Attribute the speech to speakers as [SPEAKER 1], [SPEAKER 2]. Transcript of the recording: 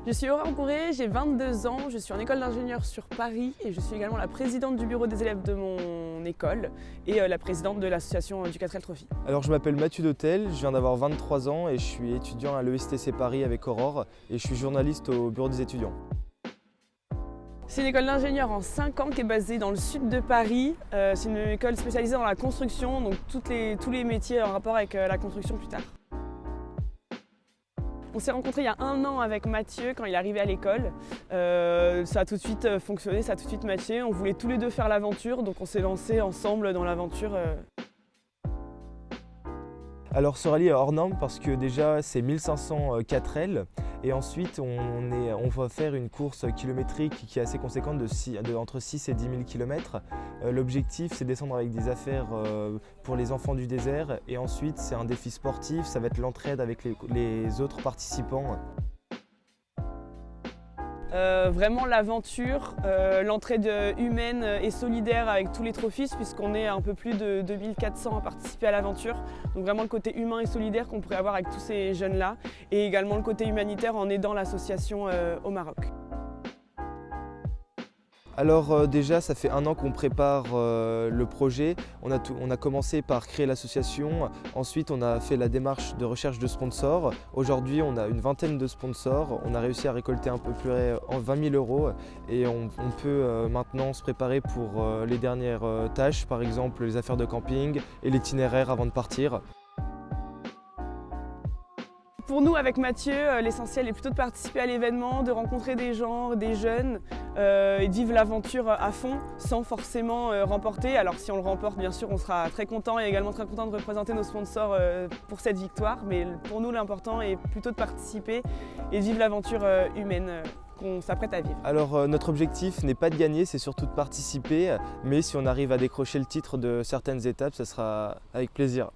[SPEAKER 1] Je suis Aurore Bourré, j'ai 22 ans, je suis en école d'ingénieur sur Paris et je suis également la présidente du bureau des élèves de mon école et la présidente de l'association du 4L Trophy.
[SPEAKER 2] Alors je m'appelle Mathieu Dautel, je viens d'avoir 23 ans et je suis étudiant à l'ESTC Paris avec Aurore et je suis journaliste au bureau des étudiants.
[SPEAKER 1] C'est une école d'ingénieur en 5 ans qui est basée dans le sud de Paris. C'est une école spécialisée dans la construction, donc tous les métiers en rapport avec la construction plus tard. On s'est rencontrés il y a 1 an avec Mathieu quand il est arrivé à l'école. Ça a tout de suite fonctionné, ça a tout de suite matché. On voulait tous les deux faire l'aventure, donc on s'est lancés ensemble dans l'aventure.
[SPEAKER 2] Alors ce rallye est hors norme parce que déjà c'est 1500 4L et ensuite on va faire une course kilométrique qui est assez conséquente entre 6 et 10 000 km. L'objectif c'est descendre avec des affaires pour les enfants du désert et ensuite c'est un défi sportif, ça va être l'entraide avec les autres participants.
[SPEAKER 1] Vraiment l'aventure, l'entraide humaine et solidaire avec tous les trophistes puisqu'on est un peu plus de 2400 à participer à l'aventure. Donc vraiment le côté humain et solidaire qu'on pourrait avoir avec tous ces jeunes-là et également le côté humanitaire en aidant l'association au Maroc.
[SPEAKER 2] Alors déjà, ça fait 1 an qu'on prépare le projet. On a commencé par créer l'association, ensuite on a fait la démarche de recherche de sponsors. Aujourd'hui, on a une vingtaine de sponsors. On a réussi à récolter un peu plus de 20 000 € et on peut maintenant se préparer pour les dernières tâches, par exemple les affaires de camping et l'itinéraire avant de partir.
[SPEAKER 1] Pour nous, avec Mathieu, l'essentiel est plutôt de participer à l'événement, de rencontrer des gens, des jeunes et de vivre l'aventure à fond sans forcément remporter. Alors si on le remporte, bien sûr, on sera très content et également très content de représenter nos sponsors pour cette victoire. Mais pour nous, l'important est plutôt de participer et de vivre l'aventure humaine qu'on s'apprête à vivre.
[SPEAKER 2] Alors notre objectif n'est pas de gagner, c'est surtout de participer. Mais si on arrive à décrocher le titre de certaines étapes, ce sera avec plaisir.